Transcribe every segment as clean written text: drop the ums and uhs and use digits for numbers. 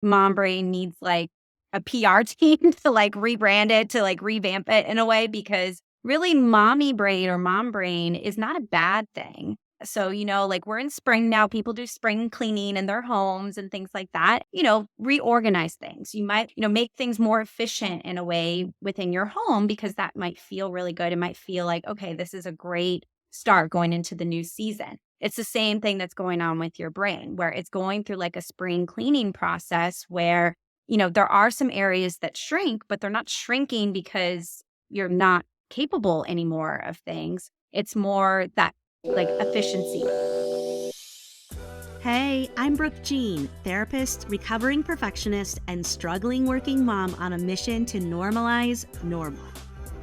mom brain needs like a PR team to like rebrand it, to like revamp it in a way, because really mommy brain or mom brain is not a bad thing. So, like we're in spring now, people do spring cleaning in their homes and things like that, reorganize things. You might, make things more efficient in a way within your home because that might feel really good. It might feel like, okay, this is a great start going into the new season. It's the same thing that's going on with your brain, where it's going through like a spring cleaning process where, there are some areas that shrink, but they're not shrinking because you're not capable anymore of things. It's more that like efficiency. Hey, I'm Brooke Jean, therapist, recovering perfectionist, and struggling working mom on a mission to normalize normal.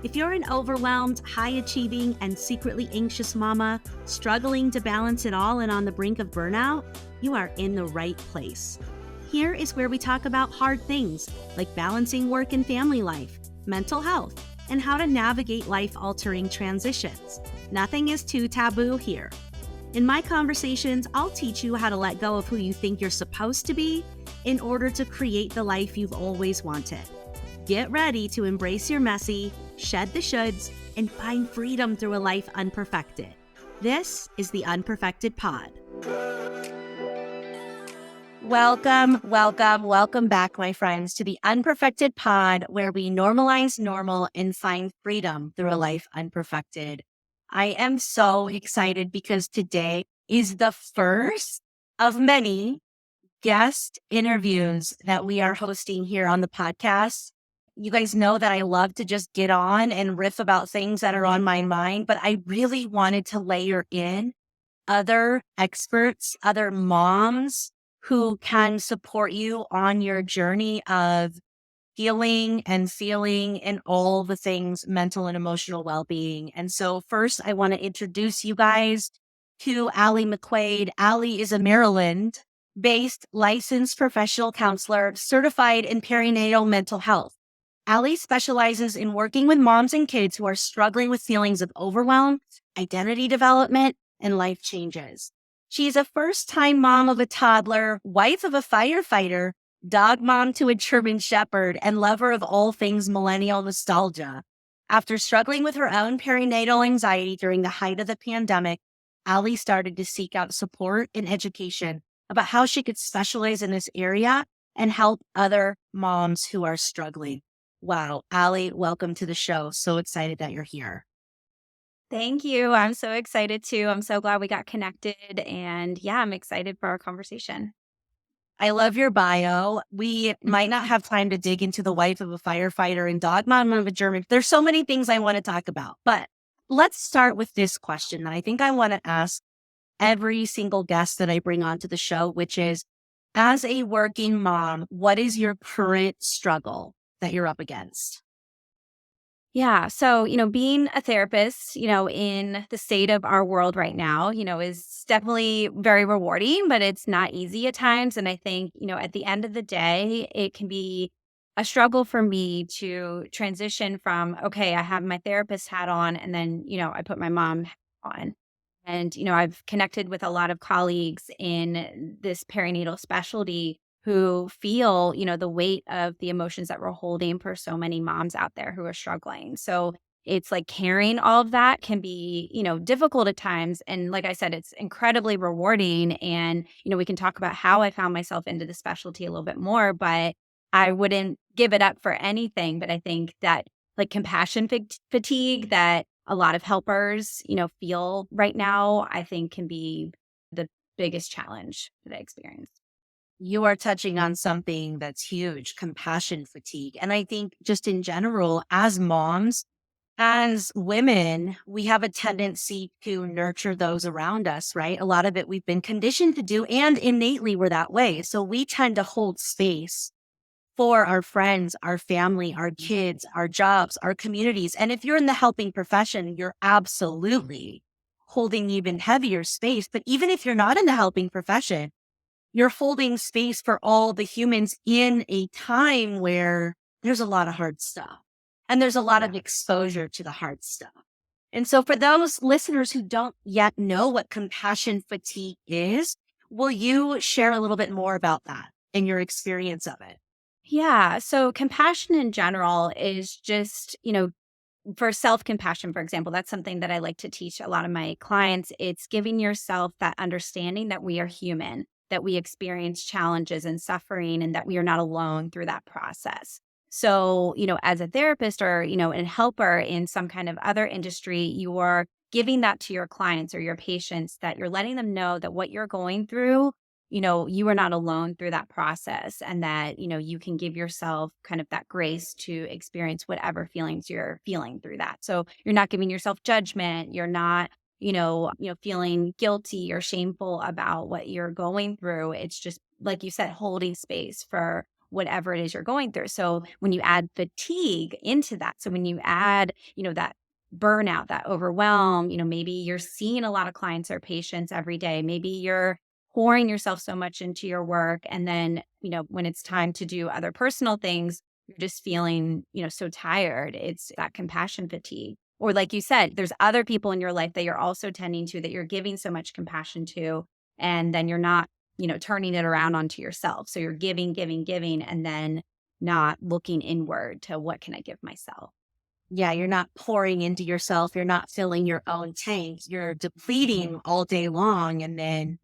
If you're an overwhelmed, high-achieving, and secretly anxious mama, struggling to balance it all and on the brink of burnout, you are in the right place. Here is where we talk about hard things like balancing work and family life, mental health, and how to navigate life-altering transitions. Nothing is too taboo here. In my conversations, I'll teach you how to let go of who you think you're supposed to be in order to create the life you've always wanted. Get ready to embrace your messy, shed the shoulds, and find freedom through a life unperfected. This is the Unperfected Pod. Welcome back, my friends, to the Unperfected Pod, where we normalize normal and find freedom through a life unperfected. I am so excited because today is the first of many guest interviews that we are hosting here on the podcast. You guys know that I love to just get on and riff about things that are on my mind, but I really wanted to layer in other experts, other moms who can support you on your journey of healing and feeling and all the things mental and emotional well-being. And so first, I want to introduce you guys to Allie McQuaid. Allie is a Maryland-based licensed professional counselor certified in perinatal mental health. Allie specializes in working with moms and kids who are struggling with feelings of overwhelm, identity development, and life changes. She's a first-time mom of a toddler, wife of a firefighter, dog mom to a German Shepherd, and lover of all things millennial nostalgia. After struggling with her own perinatal anxiety during the height of the pandemic, Allie started to seek out support and education about how she could specialize in this area and help other moms who are struggling. Wow, Allie, welcome to the show. So excited that you're here. Thank you. I'm so excited too. I'm so glad we got connected. And yeah, I'm excited for our conversation. I love your bio. We might not have time to dig into the wife of a firefighter and dog mom of a German. There's so many things I want to talk about, but let's start with this question that I think I want to ask every single guest that I bring onto the show, which is, as a working mom, what is your current struggle that you're up against? Yeah. So, being a therapist, in the state of our world right now, is definitely very rewarding, but it's not easy at times. And I think, at the end of the day, it can be a struggle for me to transition from, okay, I have my therapist hat on, and then, I put my mom hat on. And, I've connected with a lot of colleagues in this perinatal specialty who feel, the weight of the emotions that we're holding for so many moms out there who are struggling. So it's like carrying all of that can be, difficult at times. And like I said, it's incredibly rewarding. And, we can talk about how I found myself into the specialty a little bit more, but I wouldn't give it up for anything. But I think that like compassion fatigue that a lot of helpers, feel right now, I think can be the biggest challenge that I experience. You are touching on something that's huge, compassion fatigue. And I think just in general, as moms, as women, we have a tendency to nurture those around us, right? A lot of it we've been conditioned to do, and innately we're that way. So we tend to hold space for our friends, our family, our kids, our jobs, our communities. And if you're in the helping profession, you're absolutely holding even heavier space. But even if you're not in the helping profession, you're holding space for all the humans in a time where there's a lot of hard stuff and there's a lot of exposure to the hard stuff. And so for those listeners who don't yet know what compassion fatigue is, will you share a little bit more about that? in your experience of it? Yeah. So compassion in general is just, for self compassion, for example, that's something that I like to teach a lot of my clients. It's giving yourself that understanding that we are human, that we experience challenges and suffering, and that we are not alone through that process. So, as a therapist or, a helper in some kind of other industry, you are giving that to your clients or your patients, that you're letting them know that what you're going through, you are not alone through that process, and that, you can give yourself kind of that grace to experience whatever feelings you're feeling through that. So you're not giving yourself judgment. You're not, feeling guilty or shameful about what you're going through. It's just, like you said, holding space for whatever it is you're going through. So when you add fatigue into that, so when you add, that burnout, that overwhelm, maybe you're seeing a lot of clients or patients every day. Maybe you're pouring yourself so much into your work. And then, when it's time to do other personal things, you're just feeling, so tired. It's that compassion fatigue. Or like you said, there's other people in your life that you're also tending to, that you're giving so much compassion to. And then you're not, turning it around onto yourself. So you're giving, giving, giving, and then not looking inward to what can I give myself. Yeah, you're not pouring into yourself. You're not filling your own tank. You're depleting all day long and then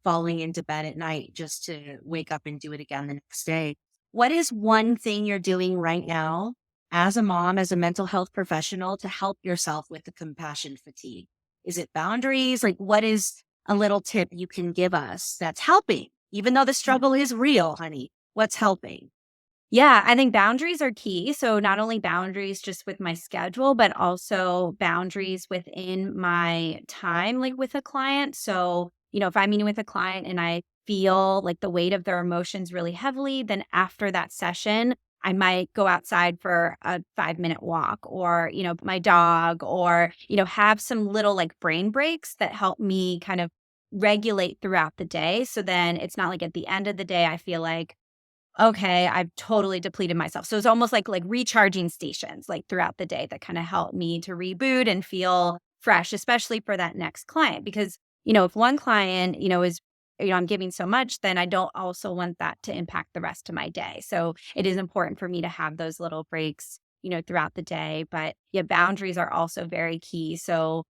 falling into bed at night just to wake up and do it again the next day. What is one thing you're doing right now as a mom, as a mental health professional to help yourself with the compassion fatigue? Is it boundaries? Like, what is a little tip you can give us that's helping? Even though the struggle is real, honey, what's helping? Yeah, I think boundaries are key. So not only boundaries just with my schedule, but also boundaries within my time, like with a client. So, if I'm meeting with a client and I feel like the weight of their emotions really heavily, then after that session, I might go outside for a 5-minute walk, or, my dog, or, have some little like brain breaks that help me kind of regulate throughout the day. So then it's not like at the end of the day, I feel like, okay, I've totally depleted myself. So it's almost like recharging stations, like throughout the day, that kind of help me to reboot and feel fresh, especially for that next client. Because, if one client, is, I'm giving so much, then I don't also want that to impact the rest of my day. So it is important for me to have those little breaks, throughout the day. But yeah, boundaries are also very key. So,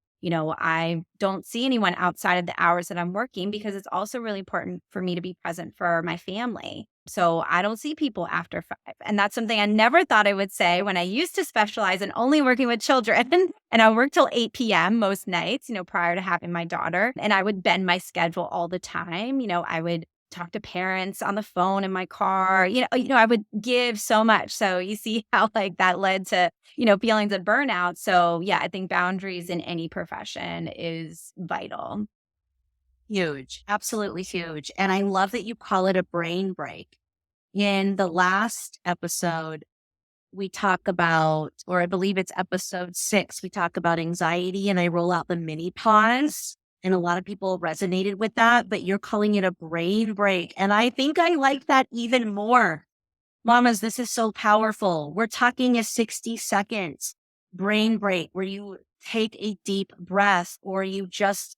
I don't see anyone outside of the hours that I'm working, because it's also really important for me to be present for my family. So I don't see people after 5. And that's something I never thought I would say when I used to specialize in only working with children. And I worked till 8 p.m. most nights, prior to having my daughter. And I would bend my schedule all the time. I would talk to parents on the phone in my car. I would give so much. So you see how like that led to, feelings of burnout. So yeah, I think boundaries in any profession is vital. Huge, absolutely huge. And I love that you call it a brain break. In the last episode, we talk about, or I believe it's episode 6, we talk about anxiety and I roll out the mini pause. And a lot of people resonated with that, but you're calling it a brain break. And I think I like that even more. Mamas, this is so powerful. We're talking a 60 seconds brain break where you take a deep breath or you just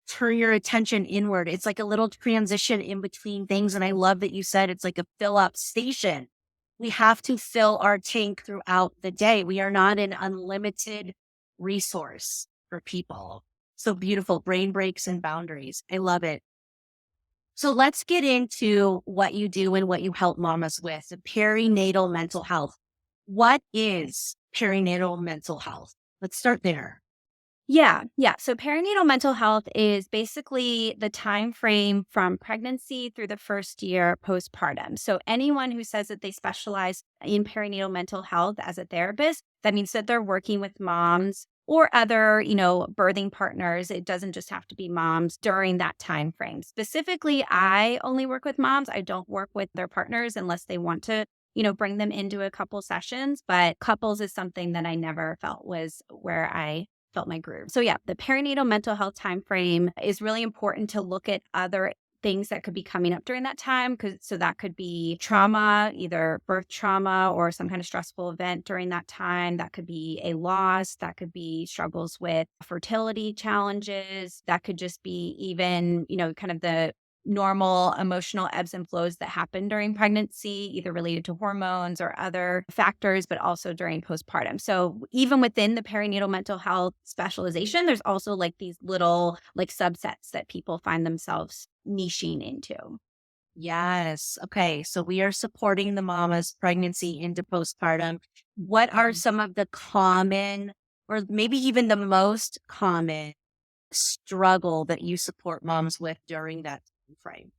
turn your attention inward. It's like a little transition in between things. And I love that you said it's like a fill up station. We have to fill our tank throughout the day. We are not an unlimited resource for people. So beautiful, brain breaks and boundaries. I love it. So let's get into what you do and what you help mamas with, the perinatal mental health. What is perinatal mental health? Let's start there. Yeah, yeah. So perinatal mental health is basically the time frame from pregnancy through the first year postpartum. So anyone who says that they specialize in perinatal mental health as a therapist, that means that they're working with moms or other, birthing partners. It doesn't just have to be moms during that time frame. Specifically, I only work with moms. I don't work with their partners unless they want to, bring them into a couple sessions. But couples is something that I never felt was where I felt my groove. So yeah, the perinatal mental health time frame is really important to look at other things that could be coming up during that time. So that could be trauma, either birth trauma or some kind of stressful event during that time. That could be a loss. That could be struggles with fertility challenges. That could just be even, kind of the normal emotional ebbs and flows that happen during pregnancy, either related to hormones or other factors, but also during postpartum. So even within the perinatal mental health specialization, there's also like these little like subsets that people find themselves niching into. Yes. Okay. So we are supporting the mama's pregnancy into postpartum. What are some of the common, or maybe even the most common struggle that you support moms with during that time frame?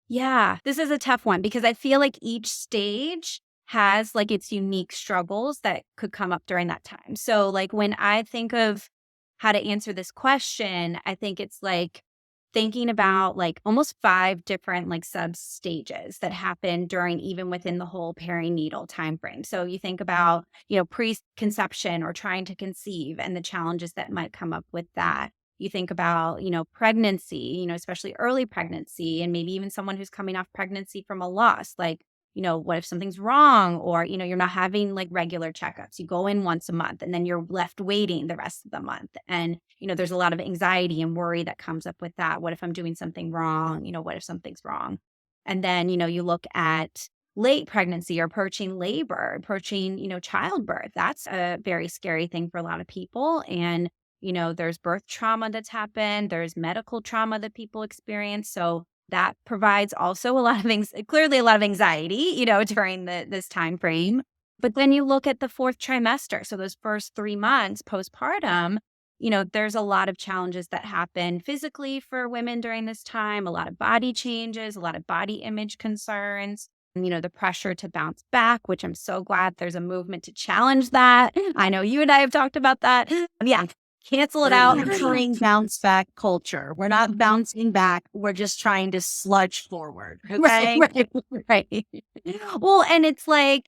Yeah, this is a tough one because I feel like each stage has like its unique struggles that could come up during that time. So, like, when I think of how to answer this question, I think it's like thinking about like almost five different like sub stages that happen during even within the whole perinatal time frame. So you think about, preconception or trying to conceive and the challenges that might come up with that. You think about, pregnancy, especially early pregnancy, and maybe even someone who's coming off pregnancy from a loss. Like, what if something's wrong or, you're not having like regular checkups? You go in once a month and then you're left waiting the rest of the month. And, there's a lot of anxiety and worry that comes up with that. What if I'm doing something wrong? What if something's wrong? And then, you look at late pregnancy or approaching labor, approaching, childbirth. That's a very scary thing for a lot of people. And there's birth trauma that's happened, there's medical trauma that people experience. So that provides also a lot of things, clearly a lot of anxiety, during this time frame. But then you look at the fourth trimester. So those first 3 months postpartum, there's a lot of challenges that happen physically for women during this time, a lot of body changes, a lot of body image concerns. The pressure to bounce back, which I'm so glad there's a movement to challenge that. I know you and I have talked about that. Yeah, cancel it We're out. entering bounce back culture. We're not bouncing back. We're just trying to sludge forward. Right, Okay. right. Well, and it's like,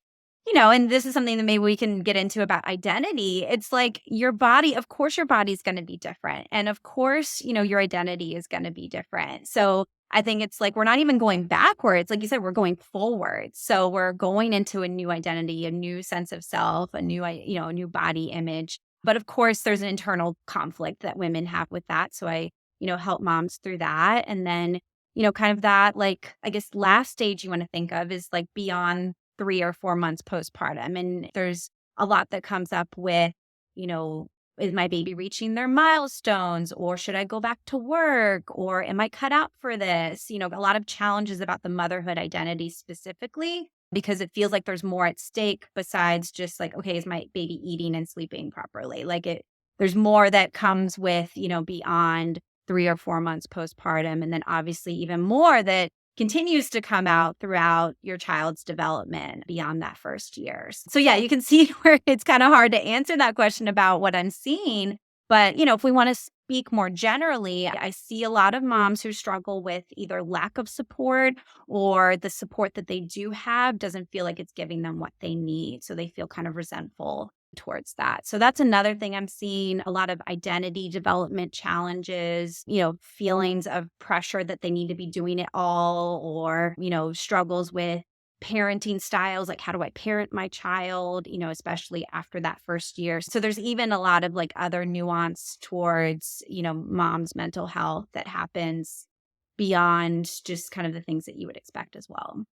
and this is something that maybe we can get into about identity. It's like your body, of course, your body's going to be different. And of course, your identity is going to be different. So I think it's like we're not even going backwards. Like you said, we're going forward. So we're going into a new identity, a new sense of self, a new body image. But of course, there's an internal conflict that women have with that. So I, help moms through that. And then, kind of that, like, I guess last stage you want to think of is like beyond 3 or 4 months postpartum. And there's a lot that comes up with, you know, is my baby reaching their milestones or should I go back to work or am I cut out for this? A lot of challenges about the motherhood identity specifically because it feels like there's more at stake besides just like, okay, is my baby eating and sleeping properly? There's more that comes with, beyond 3 or 4 months postpartum. And then obviously even more that continues to come out throughout your child's development beyond that first year. So yeah, you can see where it's kind of hard to answer that question about what I'm seeing. But, if we want to speak more generally, I see a lot of moms who struggle with either lack of support or the support that they do have doesn't feel like it's giving them what they need. So they feel kind of resentful towards that. So that's another thing I'm seeing, a lot of identity development challenges, feelings of pressure that they need to be doing it all or, struggles with parenting styles, like how do I parent my child, especially after that first year. So there's even a lot of like other nuance towards, mom's mental health that happens beyond just kind of the things that you would expect as well.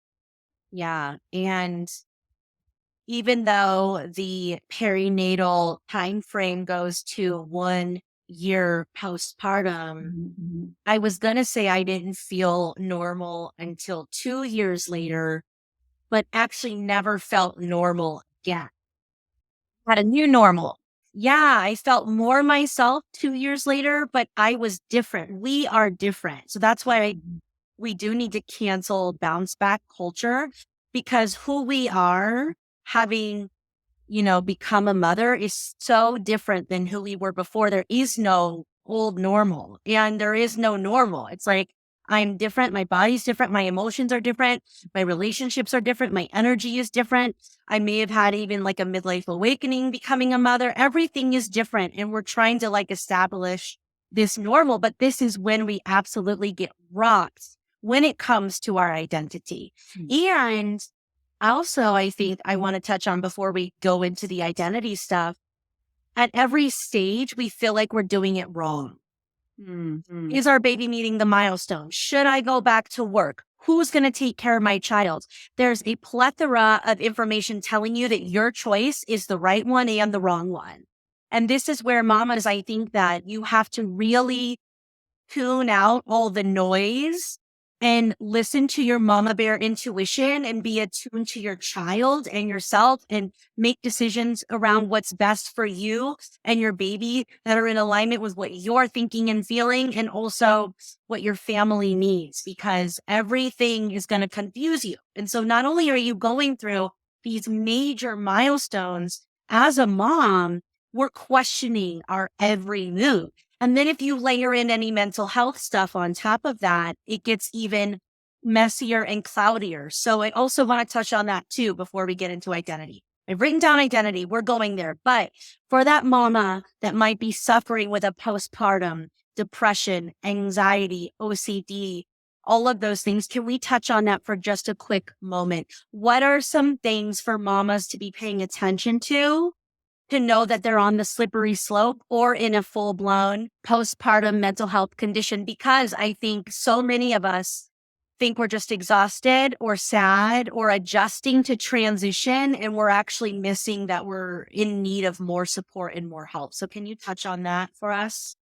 Yeah. And even though the perinatal time frame goes to 1 year postpartum, Mhm. I was going to say I didn't feel normal until 2 years later, but actually never felt normal again. Had a new normal. Yeah, I felt more myself 2 years later, but I was different. We are different. So that's why we do need to cancel bounce back culture because who we are having, become a mother is so different than who we were before. There is no old normal and there is no normal. It's like I'm different. My body's different. My emotions are different. My relationships are different. My energy is different. I may have had even like a midlife awakening becoming a mother. Everything is different. And we're trying to like establish this normal, but this is when we absolutely get rocked when it comes to our identity. And also, I think I want to touch on before we go into the identity stuff. At every stage, we feel like we're doing it wrong. Mm-hmm. Is our baby meeting the milestone? Should I go back to work? Who's going to take care of my child? There's a plethora of information telling you that your choice is the right one and the wrong one. And this is where mamas, I think that you have to really tune out all the noise and listen to your mama bear intuition and be attuned to your child and yourself and make decisions around what's best for you and your baby that are in alignment with what you're thinking and feeling and also what your family needs, because everything is going to confuse you. And so not only are you going through these major milestones as a mom, we're questioning our every move. And then if you layer in any mental health stuff on top of that, it gets even messier and cloudier. So I also want to touch on that too before we get into identity. I've written down identity. We're going there. But for that mama that might be suffering with a postpartum, depression, anxiety, OCD, all of those things, can we touch on that for just a quick moment? What are some things for mamas to be paying attention to know that they're on the slippery slope or in a full-blown postpartum mental health condition? Because I think so many of us think we're just exhausted or sad or adjusting to transition, and we're actually missing that we're in need of more support and more help. So can you touch on that for us?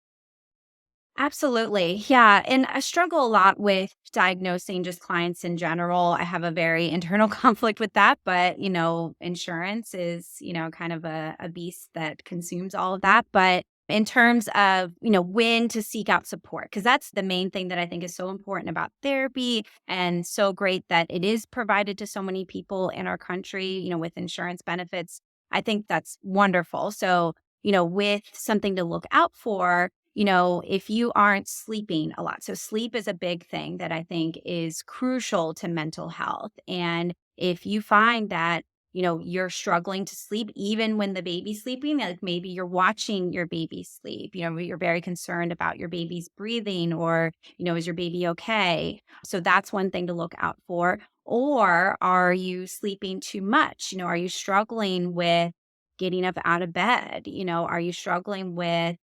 Absolutely. Yeah. And I struggle a lot with diagnosing just clients in general. I have a very internal conflict with that, but, insurance is, kind of a beast that consumes all of that. But in terms of, when to seek out support, because that's the main thing that I think is so important about therapy and so great that it is provided to so many people in our country, with insurance benefits. I think that's wonderful. So, with something to look out for, if you aren't sleeping a lot. So sleep is a big thing that I think is crucial to mental health. And if you find that, you're struggling to sleep, even when the baby's sleeping, like maybe you're watching your baby sleep, you're very concerned about your baby's breathing or, is your baby okay? So that's one thing to look out for. Or are you sleeping too much? Are you struggling with getting up out of bed? Are you struggling with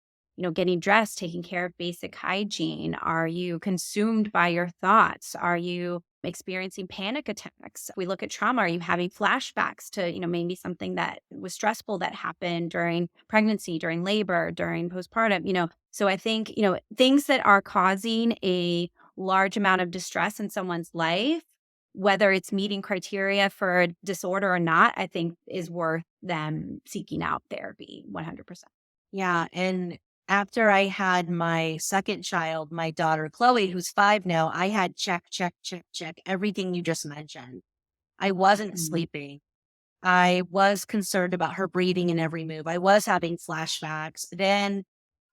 getting dressed, taking care of basic hygiene? Are you consumed by your thoughts? Are you experiencing panic attacks? If we look at trauma, are you having flashbacks to, maybe something that was stressful that happened during pregnancy, during labor, during postpartum, So I think, things that are causing a large amount of distress in someone's life, whether it's meeting criteria for a disorder or not, I think is worth them seeking out therapy 100%. Yeah. And after I had my second child, my daughter, Chloe, who's 5 now, I had check, check, check, check, everything you just mentioned. I wasn't Mhm. sleeping. I was concerned about her breathing in every move. I was having flashbacks. Then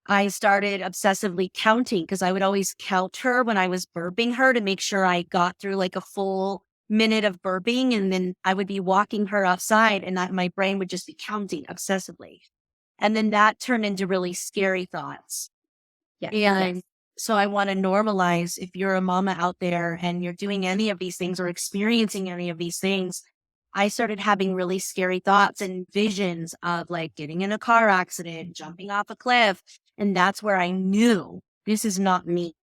I started obsessively counting because I would always count her when I was burping her to make sure I got through like a full minute of burping. And then I would be walking her outside and my brain would just be counting obsessively. And then that turned into really scary thoughts. Yes, And yes. so I want to normalize, if you're a mama out there and you're doing any of these things or experiencing any of these things, I started having really scary thoughts and visions of like getting in a car accident, jumping off a cliff. And that's where I knew this is not me.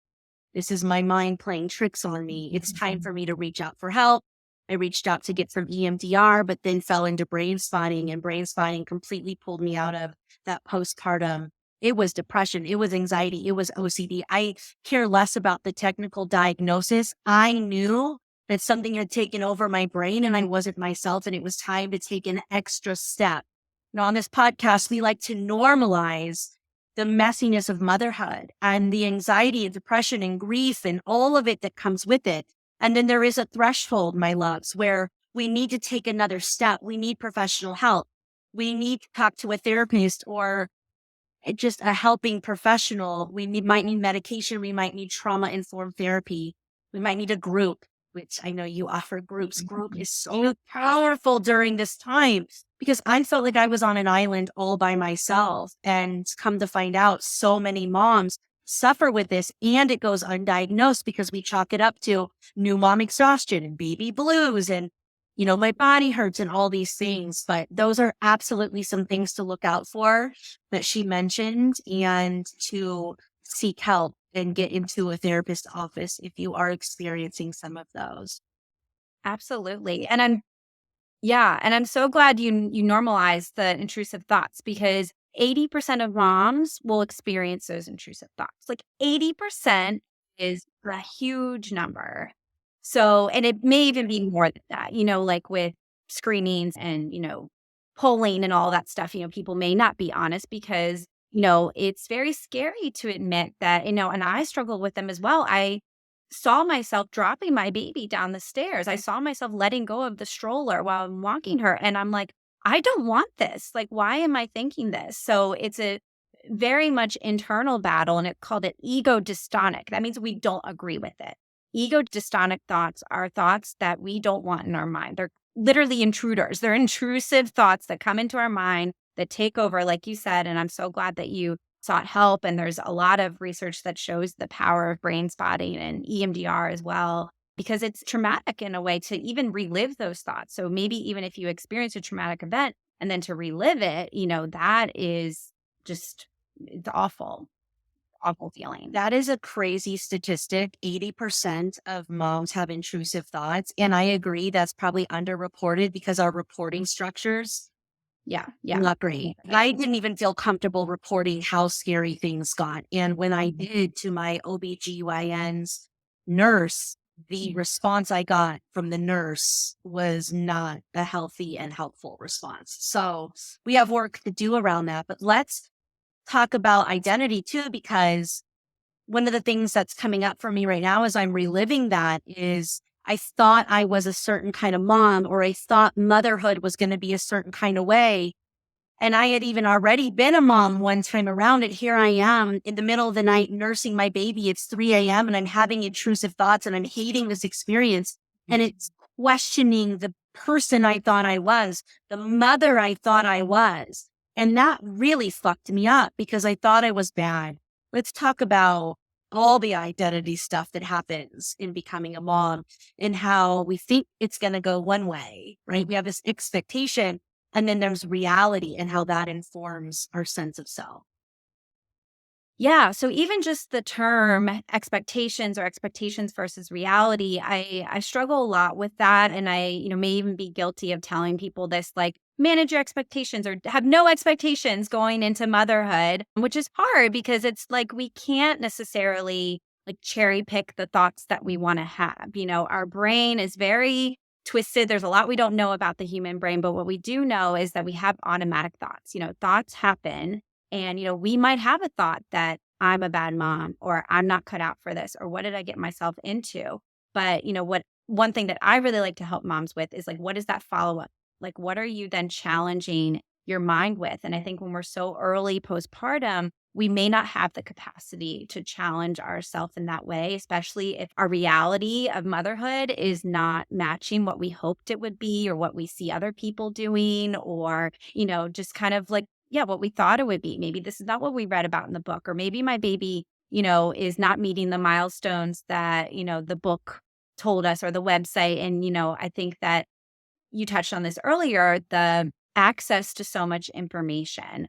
This is my mind playing tricks on me. It's time for me to reach out for help. I reached out to get from EMDR, but then fell into brain spotting, and brain spotting completely pulled me out of that postpartum. It was depression. It was anxiety. It was OCD. I care less about the technical diagnosis. I knew that something had taken over my brain and I wasn't myself, and it was time to take an extra step. Now, on this podcast, we like to normalize the messiness of motherhood and the anxiety and depression and grief and all of it that comes with it. And then there is a threshold, my loves, where we need to take another step. We need professional help. We need to talk to a therapist or just a helping professional. Might need medication. We might need trauma informed therapy. We might need a group, which I know you offer groups. Group is so powerful during this time because I felt like I was on an island all by myself. And come to find out, so many moms suffer with this and it goes undiagnosed because we chalk it up to new mom exhaustion and baby blues and my body hurts and all these things. But those are absolutely some things to look out for that she mentioned and to seek help and get into a therapist's office if you are experiencing some of those. Absolutely. And I'm so glad you normalize the intrusive thoughts because 80% of moms will experience those intrusive thoughts. Like 80% is a huge number. So, and it may even be more than that, like with screenings and, polling and all that stuff, people may not be honest because, it's very scary to admit that, and I struggle with them as well. I saw myself dropping my baby down the stairs. I saw myself letting go of the stroller while I'm walking her. And I'm like, I don't want this. Like, why am I thinking this? So it's a very much internal battle. And it called it ego dystonic. That means we don't agree with it. Ego dystonic thoughts are thoughts that we don't want in our mind. They're literally intruders. They're intrusive thoughts that come into our mind that take over, like you said. And I'm so glad that you sought help. And there's a lot of research that shows the power of brain spotting and EMDR as well, because it's traumatic in a way to even relive those thoughts. So maybe even if you experience a traumatic event and then to relive it, that is just, it's awful, awful feeling. That is a crazy statistic. 80% of moms have intrusive thoughts. And I agree that's probably underreported because our reporting structures Yeah. Yeah. not great. I didn't even feel comfortable reporting how scary things got. And when I did to my OBGYN's nurse, the response I got from the nurse was not a healthy and helpful response. So we have work to do around that. But let's talk about identity too, because one of the things that's coming up for me right now as I'm reliving that is I thought I was a certain kind of mom, or I thought motherhood was going to be a certain kind of way. And I had even already been a mom one time around it. Here I am in the middle of the night nursing my baby. It's 3 a.m. and I'm having intrusive thoughts and I'm hating this experience. And it's questioning the person I thought I was, the mother I thought I was. And that really fucked me up because I thought I was bad. Let's talk about all the identity stuff that happens in becoming a mom and how we think it's going to go one way, right? We have this expectation, and then there's reality and how that informs our sense of self. Yeah. So even just the term expectations or expectations versus reality, I struggle a lot with that. And I, may even be guilty of telling people this, like, manage your expectations or have no expectations going into motherhood, which is hard because it's like we can't necessarily like cherry pick the thoughts that we want to have. Our brain is very twisted. There's a lot we don't know about the human brain, but what we do know is that we have automatic thoughts. Thoughts happen. And, we might have a thought that I'm a bad mom or I'm not cut out for this or what did I get myself into? But, one thing that I really like to help moms with is like, what is that follow up? Like, what are you then challenging your mind with? And I think when we're so early postpartum, we may not have the capacity to challenge ourselves in that way, especially if our reality of motherhood is not matching what we hoped it would be or what we see other people doing or, just kind of like, yeah, what we thought it would be. Maybe this is not what we read about in the book, or maybe my baby, is not meeting the milestones that, the book told us or the website. And, I think that you touched on this earlier, the access to so much information.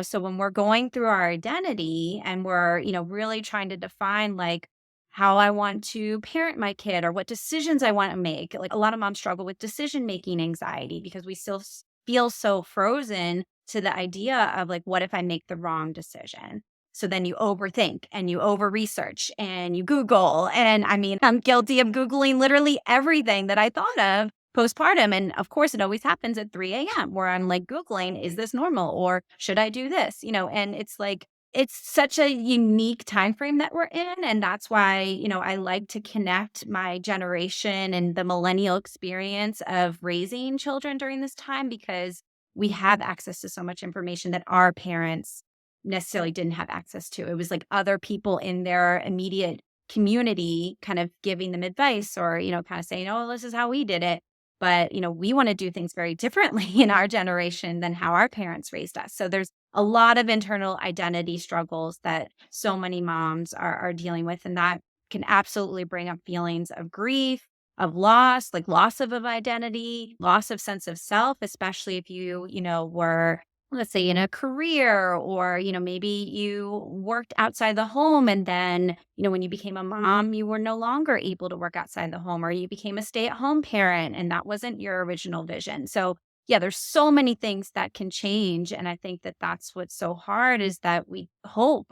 So when we're going through our identity and we're, really trying to define like how I want to parent my kid or what decisions I want to make, like a lot of moms struggle with decision making anxiety because we still feel so frozen to the idea of like, what if I make the wrong decision? So then you overthink and you over research and you Google. And I mean, I'm guilty of Googling literally everything that I thought of postpartum. And of course, it always happens at 3 a.m. where I'm like Googling, is this normal or should I do this? And it's like, it's such a unique time frame that we're in. And that's why, I like to connect my generation and the millennial experience of raising children during this time because we have access to so much information that our parents necessarily didn't have access to. It was like other people in their immediate community kind of giving them advice or, kind of saying, oh, this is how we did it. But, we want to do things very differently in our generation than how our parents raised us. So there's a lot of internal identity struggles that so many moms are dealing with. And that can absolutely bring up feelings of grief, of loss, like loss of identity, loss of sense of self, especially if you, were let's say in a career, or maybe you worked outside the home, and then when you became a mom you were no longer able to work outside the home, or you became a stay-at-home parent and that wasn't your original vision. So yeah, there's so many things that can change, and I think that that's what's so hard, is that we hope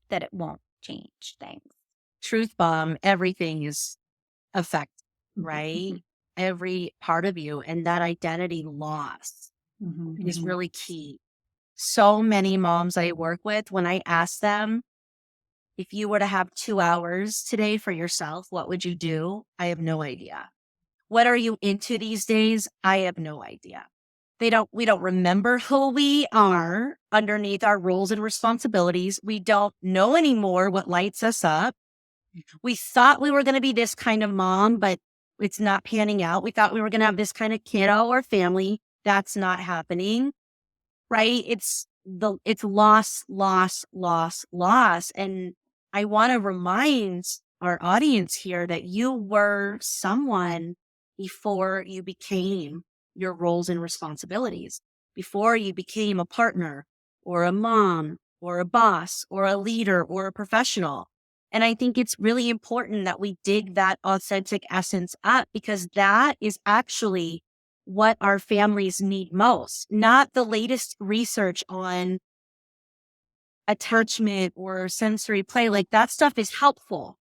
that it won't change things. Truth bomb, everything is affected, right? Mhm. Every part of you. And that identity loss is Mhm. really key. So many moms I work with, when I ask them, if you were to have 2 hours today for yourself, what would you do? I have no idea. What are you into these days? I have no idea. We don't remember who we are underneath our roles and responsibilities. We don't know anymore what lights us up. We thought we were going to be this kind of mom, but it's not panning out. We thought we were going to have this kind of kiddo or family. That's not happening, right? It's loss, loss, loss, loss. And I want to remind our audience here that you were someone before you became your roles and responsibilities, before you became a partner or a mom or a boss or a leader or a professional. And I think it's really important that we dig that authentic essence up, because that is actually what our families need most, not the latest research on attachment or sensory play. Like, that stuff is helpful.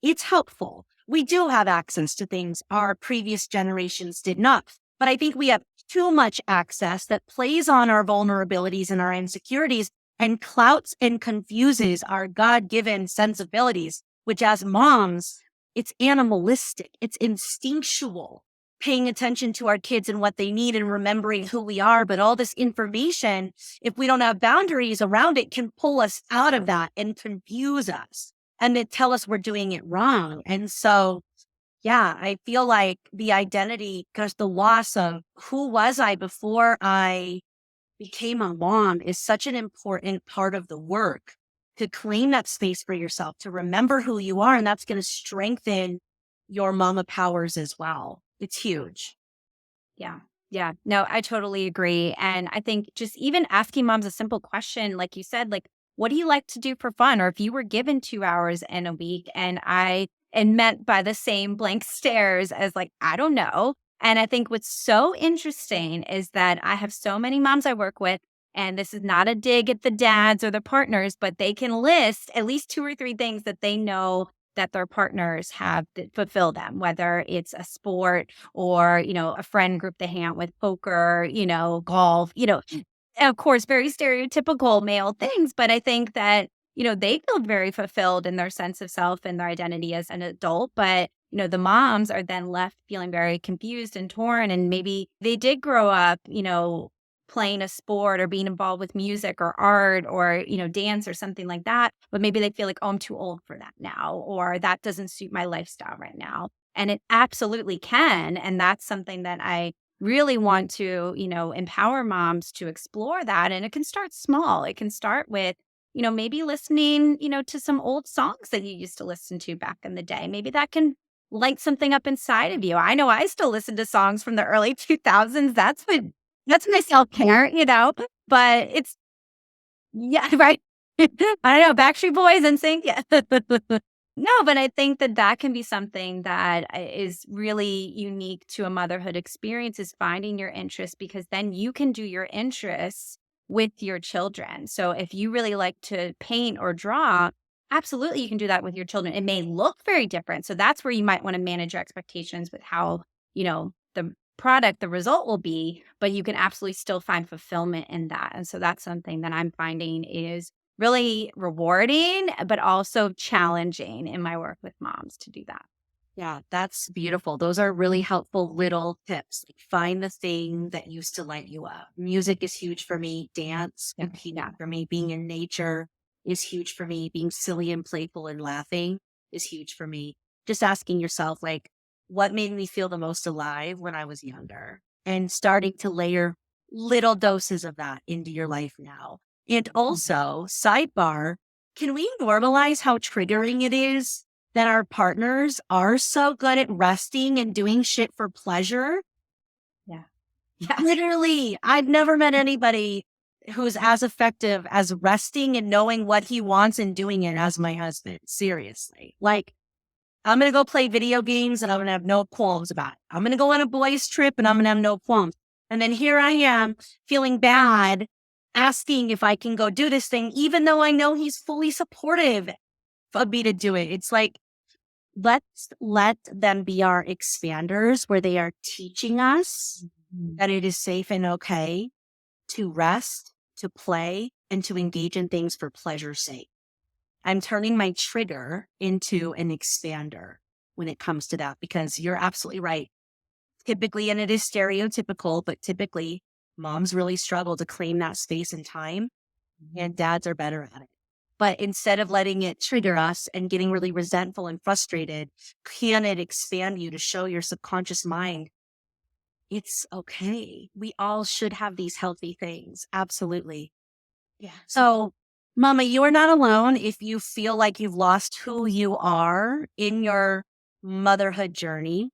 It's helpful. We do have access to things our previous generations did not. But I think we have too much access that plays on our vulnerabilities and our insecurities and clouts and confuses our God-given sensibilities, which as moms, it's animalistic, it's instinctual, paying attention to our kids and what they need and remembering who we are. But all this information, if we don't have boundaries around it, can pull us out of that and confuse us and then tell us we're doing it wrong. And so, yeah, I feel like the identity, because the loss of who was I before I became a mom, is such an important part of the work, to claim that space for yourself, to remember who you are. And that's going to strengthen your mama powers as well. It's huge. Yeah. Yeah. No, I totally agree. And I think just even asking moms a simple question, like you said, like, what do you like to do for fun? Or if you were given 2 hours in a week and met by the same blank stares as like, I don't know. And I think what's so interesting is that I have so many moms I work with, and this is not a dig at the dads or the partners, but they can list at least two or three things that they know that their partners have that fulfill them, whether it's a sport or, a friend group they hang out with, poker, golf, of course, very stereotypical male things. But I think that, they feel very fulfilled in their sense of self and their identity as an adult. But, the moms are then left feeling very confused and torn. And maybe they did grow up, playing a sport or being involved with music or art or, dance or something like that. But maybe they feel like, oh, I'm too old for that now, or that doesn't suit my lifestyle right now. And it absolutely can. And that's something that I really want to, empower moms to explore that. And it can start small. It can start with, maybe listening, to some old songs that you used to listen to back in the day. Maybe that can light something up inside of you. I know I still listen to songs from the early 2000s. That's my self-care, but it's yeah, right. I don't know, Backstreet Boys and sync, yeah. No, but I think that that can be something that is really unique to a motherhood experience, is finding your interests, because then you can do your interests with your children. So if you really like to paint or draw, absolutely you can do that with your children. It may look very different. So that's where you might want to manage your expectations with how, the product, the result will be, but you can absolutely still find fulfillment in that. And so that's something that I'm finding is really rewarding, but also challenging in my work with moms to do that. Yeah, that's beautiful. Those are really helpful little tips. Like, find the thing that used to light you up. Music is huge for me. Dance Yeah. is huge for me. Being in nature is huge for me. Being silly and playful and laughing is huge for me. Just asking yourself, like, what made me feel the most alive when I was younger? And starting to layer little doses of that into your life now. And also, sidebar, can we normalize how triggering it is that our partners are so good at resting and doing shit for pleasure? Yeah. Yeah. Literally, I've never met anybody who's as effective as resting and knowing what he wants and doing it as my husband. Seriously. Like, I'm going to go play video games and I'm going to have no qualms about it. I'm going to go on a boys' trip and I'm going to have no qualms. And then here I am feeling bad, asking if I can go do this thing, even though I know he's fully supportive of me to do it. It's like, let's let them be our expanders where they are teaching us that it is safe and okay to rest, to play, and to engage in things for pleasure's sake. I'm turning my trigger into an expander when it comes to that, because you're absolutely right. Typically, and it is stereotypical, but typically moms really struggle to claim that space and time, and dads are better at it. But instead of letting it trigger us and getting really resentful and frustrated, can it expand you to show your subconscious mind it's okay. We all should have these healthy things. Absolutely. Yeah. So, Mama, you're not alone if you feel like you've lost who you are in your motherhood journey.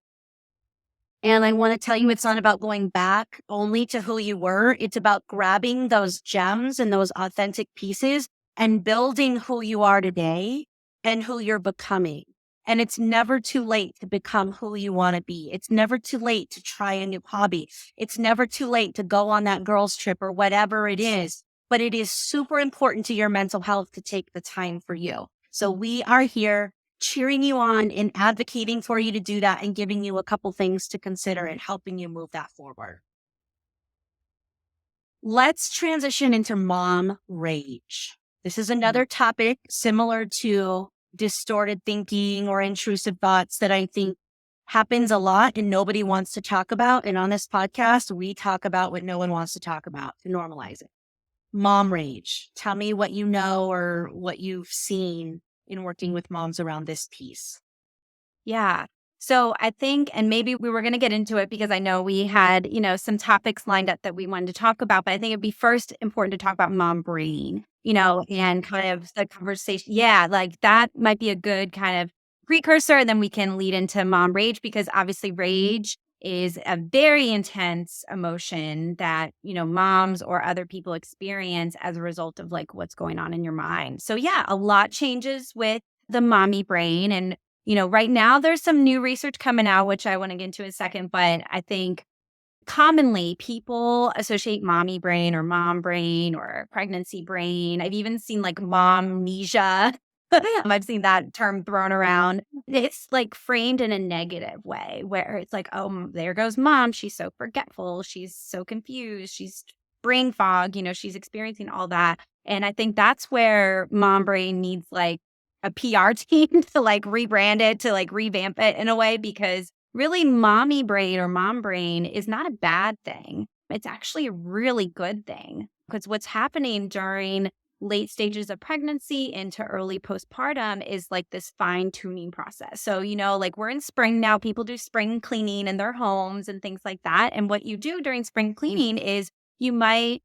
And I want to tell you, it's not about going back only to who you were. It's about grabbing those gems and those authentic pieces and building who you are today and who you're becoming. And it's never too late to become who you want to be. It's never too late to try a new hobby. It's never too late to go on that girls' trip or whatever it is. But it is super important to your mental health to take the time for you. So we are here cheering you on and advocating for you to do that and giving you a couple things to consider and helping you move that forward. Let's transition into mom rage. This is another topic similar to distorted thinking or intrusive thoughts that I think happens a lot and nobody wants to talk about. And on this podcast, we talk about what no one wants to talk about to normalize it. Mom rage. Tell me what you know or what you've seen in working with moms around this piece. Yeah. So I think, and maybe we were going to get into it because I know we had, some topics lined up that we wanted to talk about, but I think it'd be first important to talk about mom brain, and kind of the conversation. Yeah. Like that might be a good kind of precursor. And then we can lead into mom rage because obviously rage is a very intense emotion that, moms or other people experience as a result of like what's going on in your mind. So yeah, a lot changes with the mommy brain. And right now there's some new research coming out, which I want to get into in a second, but I think commonly people associate mommy brain or mom brain or pregnancy brain. I've even seen like momnesia. I've seen that term thrown around. It's like framed in a negative way where it's like, oh, there goes mom. She's so forgetful. She's so confused. She's brain fog. She's experiencing all that. And I think that's where mom brain needs like a PR team to like rebrand it, to like revamp it in a way, because really mommy brain or mom brain is not a bad thing. It's actually a really good thing because what's happening during late stages of pregnancy into early postpartum is like this fine tuning process. So, like we're in spring now, people do spring cleaning in their homes and things like that. And what you do during spring cleaning is you might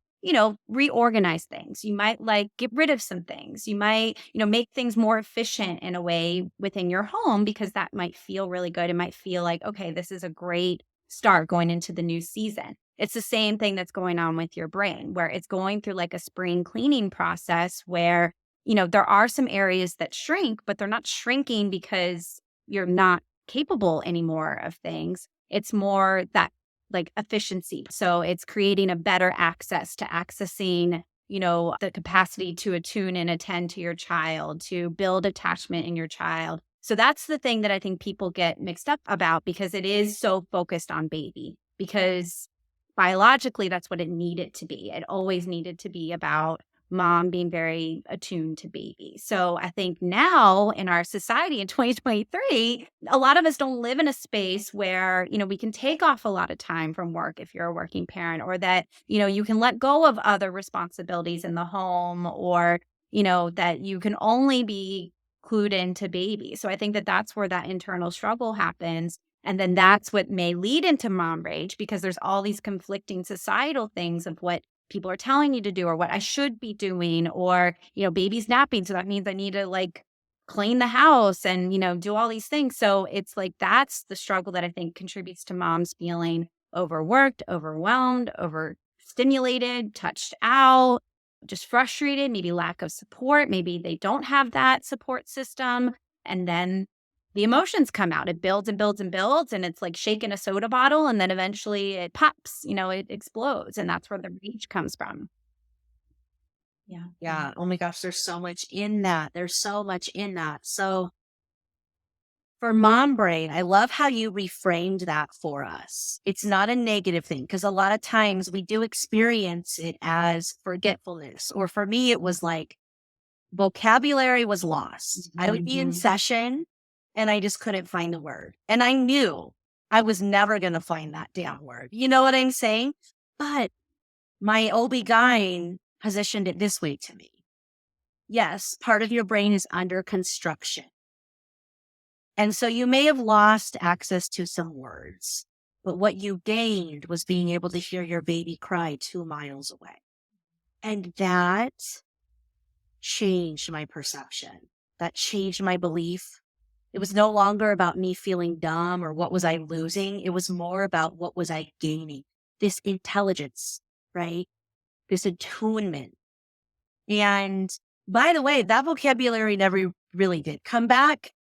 reorganize things. You might like get rid of some things. You might, make things more efficient in a way within your home because that might feel really good. It might feel like, okay, this is a great start going into the new season. It's the same thing that's going on with your brain, where it's going through like a spring cleaning process where, there are some areas that shrink, but they're not shrinking because you're not capable anymore of things. It's more that like efficiency. So it's creating a better access to accessing, the capacity to attune and attend to your child, to build attachment in your child. So that's the thing that I think people get mixed up about because it is so focused on baby, because biologically that's what it needed to be. It always needed to be about mom being very attuned to baby. So I think now in our society in 2023, a lot of us don't live in a space where, we can take off a lot of time from work if you're a working parent, or that, you can let go of other responsibilities in the home, or, that you can only be clued into baby. So I think that that's where that internal struggle happens. And then that's what may lead into mom rage because there's all these conflicting societal things of what people are telling you to do or what I should be doing, or, baby's napping. So that means I need to like clean the house and, do all these things. So it's like, that's the struggle that I think contributes to moms feeling overworked, overwhelmed, overstimulated, touched out, just frustrated, maybe lack of support. Maybe they don't have that support system. And then the emotions come out. It builds and builds and builds. And it's like shaking a soda bottle. And then eventually it pops, it explodes. And that's where the rage comes from. Yeah. Yeah. Oh my gosh, there's so much in that. There's so much in that. So for mom brain, I love how you reframed that for us. It's not a negative thing because a lot of times we do experience it as forgetfulness. Or for me, it was like vocabulary was lost. I would be in session and I just couldn't find the word. And I knew I was never going to find that damn word. You know what I'm saying? But my OB-GYN positioned it this way to me. Yes, part of your brain is under construction. And so you may have lost access to some words, but what you gained was being able to hear your baby cry 2 miles away. And that changed my perception. That changed my belief. It was no longer about me feeling dumb or what was I losing. It was more about what was I gaining. This intelligence, right? This attunement. And by the way, that vocabulary never really did come back.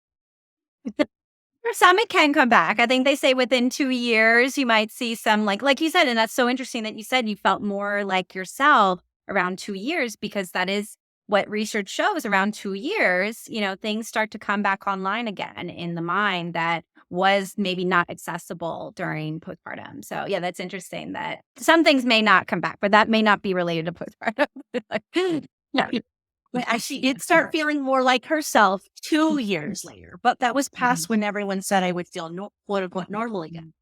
For some, it can come back. I think they say within 2 years, you might see some like you said, and that's so interesting that you said you felt more like yourself around 2 years, because that is what research shows. Around 2 years, things start to come back online again in the mind that was maybe not accessible during postpartum. So yeah, that's interesting that some things may not come back, but that may not be related to postpartum. Yeah. But she did start feeling more like herself 2 years later, but that was past when everyone said I would feel quote unquote normal again.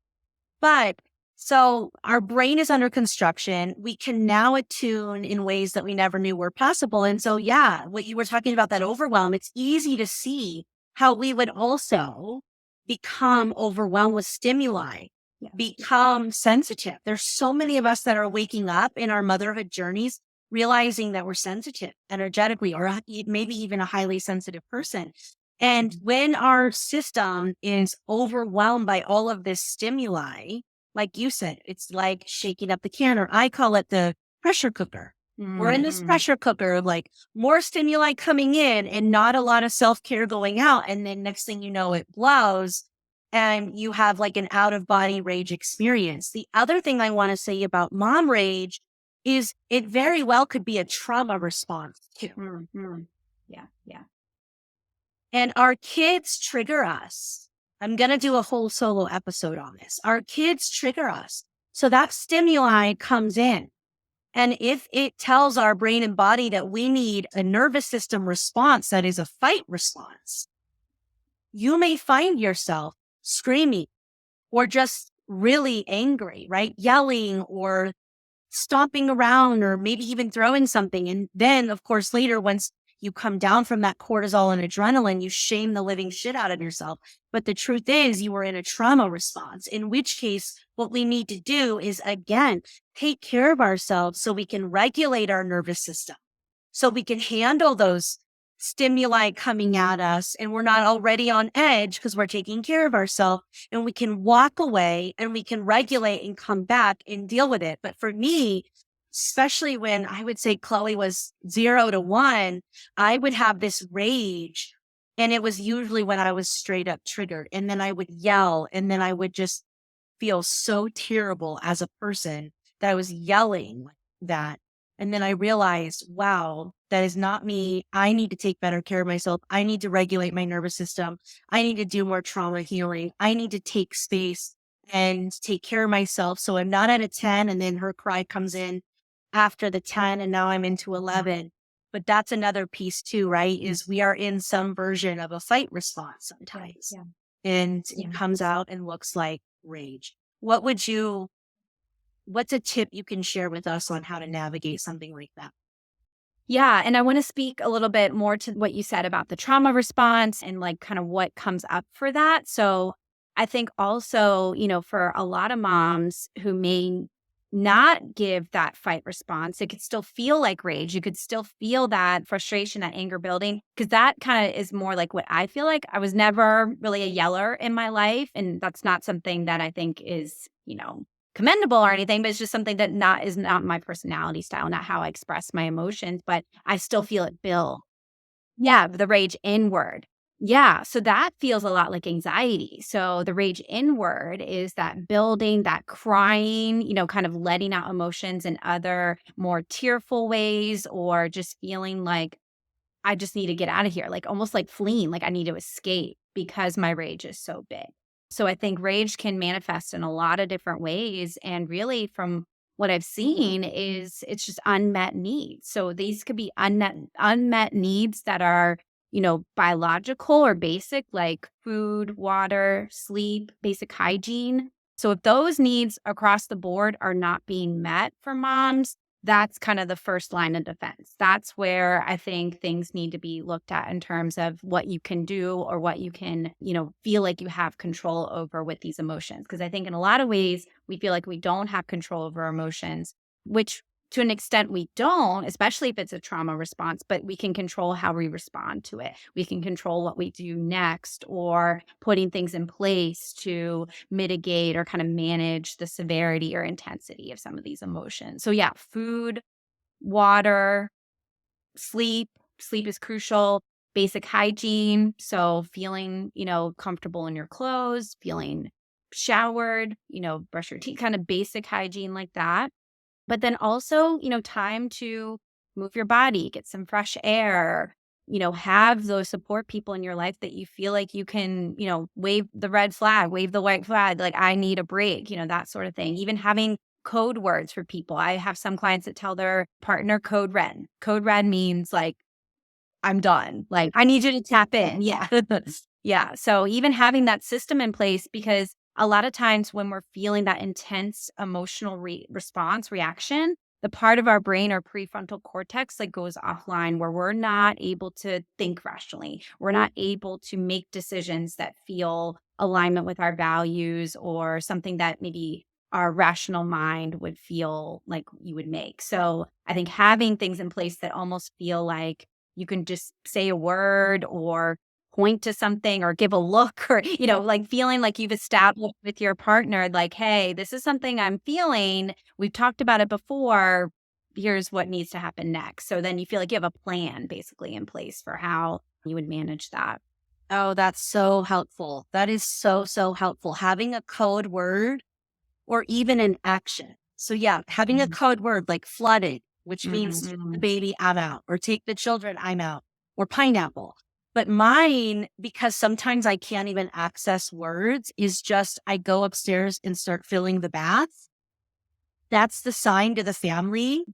But so our brain is under construction. We can now attune in ways that we never knew were possible. And so, yeah, what you were talking about, that overwhelm, it's easy to see how we would also become overwhelmed with stimuli, become sensitive. There's so many of us that are waking up in our motherhood journeys realizing that we're sensitive energetically, or maybe even a highly sensitive person. And when our system is overwhelmed by all of this stimuli, like you said, it's like shaking up the can, or I call it the pressure cooker. We're in this pressure cooker, like more stimuli coming in and not a lot of self-care going out. And then next thing you know, it blows and you have like an out-of-body rage experience. The other thing I want to say about mom rage is it very well could be a trauma response too. Yeah. And our kids trigger us. I'm going to do a whole solo episode on this. Our kids trigger us. So that stimuli comes in. And if it tells our brain and body that we need a nervous system response that is a fight response, you may find yourself screaming or just really angry, right? Yelling or stomping around or maybe even throwing something. And then, of course, later, once you come down from that cortisol and adrenaline, you shame the living shit out of yourself. But the truth is you were in a trauma response, in which case what we need to do is, again, take care of ourselves so we can regulate our nervous system, so we can handle those stimuli coming at us and we're not already on edge because we're taking care of ourselves, and we can walk away and we can regulate and come back and deal with it. But for me, especially when I would say Chloe was 0 to 1, I would have this rage, and it was usually when I was straight up triggered, and then I would yell, and then I would just feel so terrible as a person that I was yelling like that. And then I realized, wow, that is not me. I need to take better care of myself. I need to regulate my nervous system. I need to do more trauma healing. I need to take space and take care of myself. So I'm not at a 10 and then her cry comes in after the 10 and now I'm into 11. But that's another piece too, right? Is we are in some version of a fight response sometimes. Yeah. And it comes out and looks like rage. What's a tip you can share with us on how to navigate something like that? Yeah. And I want to speak a little bit more to what you said about the trauma response and like kind of what comes up for that. So I think also, for a lot of moms who may not give that fight response, it could still feel like rage. You could still feel that frustration, that anger building, because that kind of is more like what I feel like. I was never really a yeller in my life. And that's not something that I think is, commendable or anything, but it's just something that is not my personality style, not how I express my emotions, but I still feel it build. Yeah, the rage inward. Yeah, so that feels a lot like anxiety. So the rage inward is that building, that crying, kind of letting out emotions in other more tearful ways, or just feeling like I just need to get out of here, like almost like fleeing, like I need to escape because my rage is so big. So I think rage can manifest in a lot of different ways. And really, from what I've seen, is it's just unmet needs. So these could be unmet needs that are, biological or basic, like food, water, sleep, basic hygiene. So if those needs across the board are not being met for moms, that's kind of the first line of defense. That's where I think things need to be looked at in terms of what you can do, or what you can, feel like you have control over with these emotions. Because I think in a lot of ways, we feel like we don't have control over our emotions, which to an extent we don't, especially if it's a trauma response, but we can control how we respond to it. We can control what we do next, or putting things in place to mitigate or kind of manage the severity or intensity of some of these emotions. So yeah, food, water, sleep. Sleep is crucial. Basic hygiene. So feeling, comfortable in your clothes, feeling showered, brush your teeth, kind of basic hygiene like that. But then also, time to move your body, get some fresh air, have those support people in your life that you feel like you can, wave the red flag, wave the white flag, like I need a break, that sort of thing. Even having code words for people. I have some clients that tell their partner code red. Code red means like, I'm done. Like, I need you to tap in. Yeah. Yeah. So even having that system in place, because a lot of times when we're feeling that intense emotional response reaction, the part of our brain or prefrontal cortex like goes offline, where we're not able to think rationally. We're not able to make decisions that feel alignment with our values, or something that maybe our rational mind would feel like you would make. So I think having things in place that almost feel like you can just say a word, or point to something, or give a look, or, like feeling like you've established with your partner, like, hey, this is something I'm feeling. We've talked about it before. Here's what needs to happen next. So then you feel like you have a plan basically in place for how you would manage that. Oh, that's so helpful. That is so, so helpful. Having a code word or even an action. So yeah, having a Mhm. code word like flooded, which means take the Mhm. baby, I'm out, or take the children, I'm out, or pineapple. But mine, because sometimes I can't even access words, is just I go upstairs and start filling the bath. That's the sign to the family.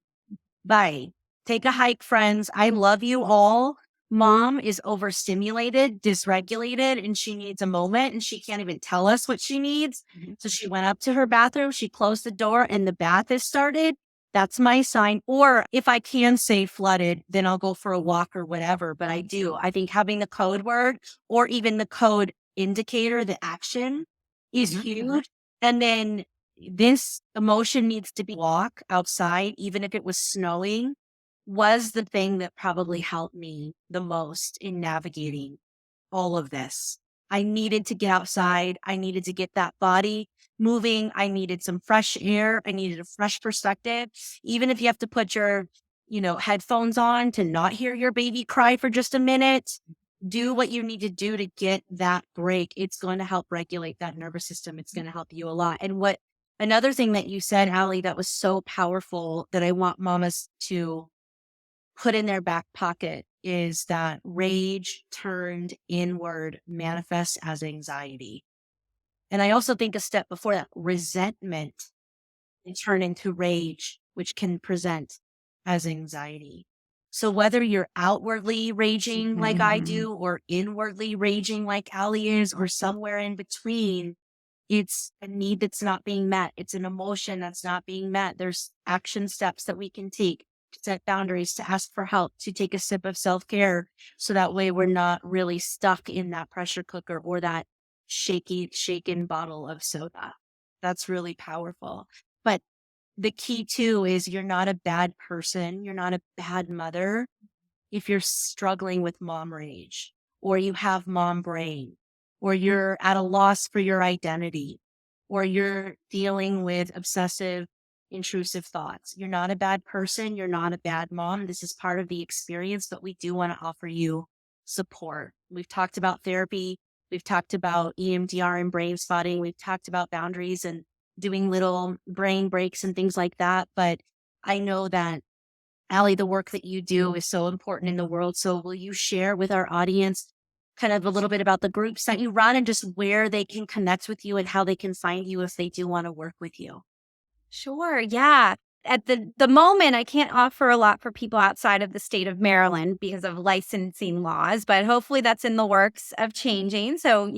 Bye. Take a hike, friends. I love you all. Mom is overstimulated, dysregulated, and she needs a moment, and she can't even tell us what she needs. Mhm. So she went up to her bathroom, she closed the door, and the bath is started. That's my sign. Or if I can say flooded, then I'll go for a walk or whatever. But I do. I think having the code word or even the code indicator, the action is Mhm. huge. And then this emotion needs to be walk outside, even if it was snowing, was the thing that probably helped me the most in navigating all of this. I needed to get outside. I needed to get that body moving. I needed some fresh air. I needed a fresh perspective. Even if you have to put your, headphones on to not hear your baby cry for just a minute, do what you need to do to get that break. It's going to help regulate that nervous system. It's going to help you a lot. And another thing that you said, Allie, that was so powerful that I want mamas to put in their back pocket is that rage turned inward manifests as anxiety. And I also think a step before that, resentment can turn into rage, which can present as anxiety. So whether you're outwardly raging like I Mhm. do, or inwardly raging like Allie is, or somewhere in between, it's a need that's not being met. It's an emotion that's not being met. There's action steps that we can take to set boundaries, to ask for help, to take a sip of self-care. So that way we're not really stuck in that pressure cooker or that shaken bottle of soda. That's really powerful. But the key too is you're not a bad person. You're not a bad mother if you're struggling with mom rage, or you have mom brain, or you're at a loss for your identity, or you're dealing with obsessive, intrusive thoughts. You're not a bad person. You're not a bad mom. This is part of the experience, but we do want to offer you support. We've talked about therapy. We've talked about EMDR and brain spotting. We've talked about boundaries and doing little brain breaks and things like that. But I know that, Allie, the work that you do is so important in the world. So will you share with our audience kind of a little bit about the groups that you run and just where they can connect with you and how they can find you if they do want to work with you? Sure. Yeah. At the moment, I can't offer a lot for people outside of the state of Maryland because of licensing laws, but hopefully that's in the works of changing. So,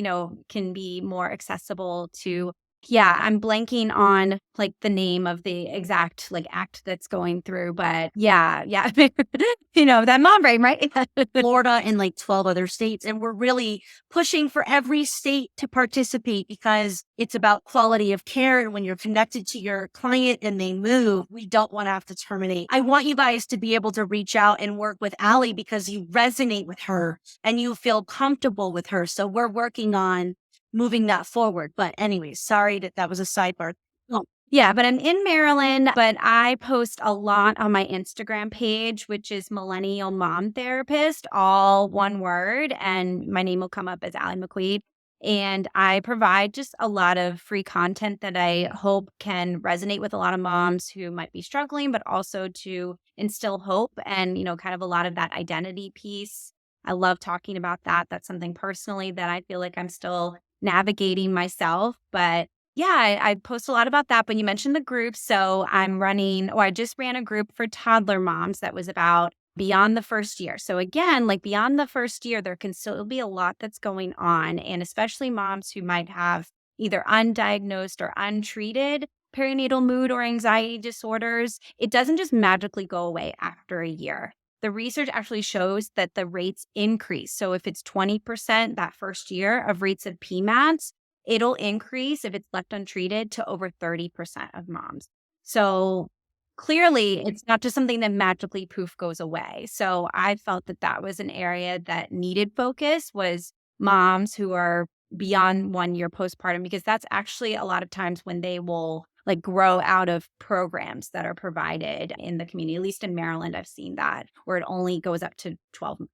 can be more accessible to, yeah, I'm blanking on like the name of the exact like act that's going through, but yeah. That mom brain, right? Florida and like 12 other states. And we're really pushing for every state to participate because it's about quality of care. And when you're connected to your client and they move, we don't want to have to terminate. I want you guys to be able to reach out and work with Allie because you resonate with her and you feel comfortable with her. So we're working on moving that forward. But anyways, sorry that was a sidebar. Oh, yeah, but I'm in Maryland, but I post a lot on my Instagram page, which is Millennial Mom Therapist, all one word. And my name will come up as Allie McQuaid. And I provide just a lot of free content that I hope can resonate with a lot of moms who might be struggling, but also to instill hope and, kind of a lot of that identity piece. I love talking about that. That's something personally that I feel like I'm still navigating myself. But yeah, I post a lot about that. But you mentioned the group. So I just ran a group for toddler moms that was about beyond the first year. So again, like beyond the first year, there can still be a lot that's going on. And especially moms who might have either undiagnosed or untreated perinatal mood or anxiety disorders. It doesn't just magically go away after a year. The research actually shows that the rates increase. So if it's 20% that first year of rates of PMATs, it'll increase if it's left untreated to over 30% of moms. So clearly, it's not just something that magically poof goes away. So I felt that was an area that needed focus was moms who are beyond 1 year postpartum, because that's actually a lot of times when they will like grow out of programs that are provided in the community. At least in Maryland, I've seen that where it only goes up to 12 months.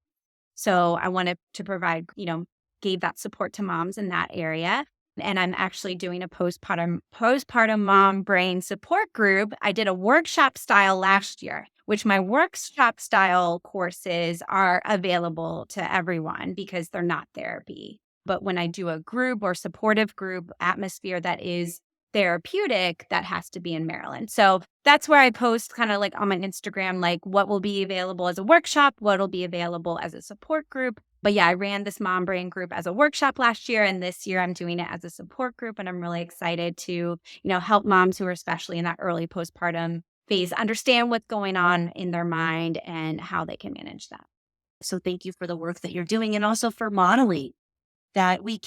So I wanted to provide, gave that support to moms in that area. And I'm actually doing a postpartum mom brain support group. I did a workshop style last year, which my workshop style courses are available to everyone because they're not therapy. But when I do a group or supportive group atmosphere that is therapeutic, that has to be in Maryland. So that's where I post kind of like on my Instagram, like what will be available as a workshop, what will be available as a support group. But yeah, I ran this mom brain group as a workshop last year, and this year I'm doing it as a support group. And I'm really excited to, help moms who are especially in that early postpartum phase understand what's going on in their mind and how they can manage that. So thank you for the work that you're doing and also for modeling that we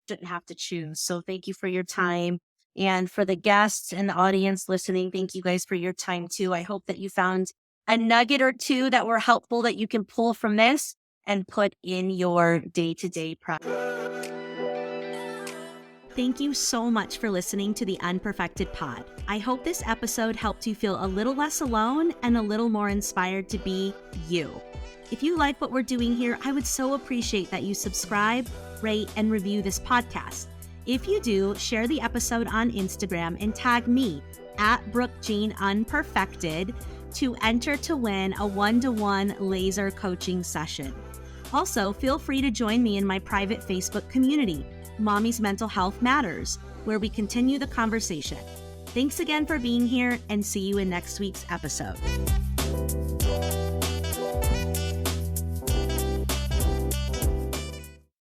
shouldn't have to choose. So thank you for your time. And for the guests and the audience listening, thank you guys for your time too. I hope that you found a nugget or two that were helpful that you can pull from this and put in your day-to-day practice. Thank you so much for listening to the Unperfected Pod. I hope this episode helped you feel a little less alone and a little more inspired to be you. If you like what we're doing here, I would so appreciate that you subscribe, rate, and review this podcast. If you do, share the episode on Instagram and tag me at BrookeJeanUnperfected to enter to win a 1-to-1 laser coaching session. Also, feel free to join me in my private Facebook community, Mommy's Mental Health Matters, where we continue the conversation. Thanks again for being here and see you in next week's episode.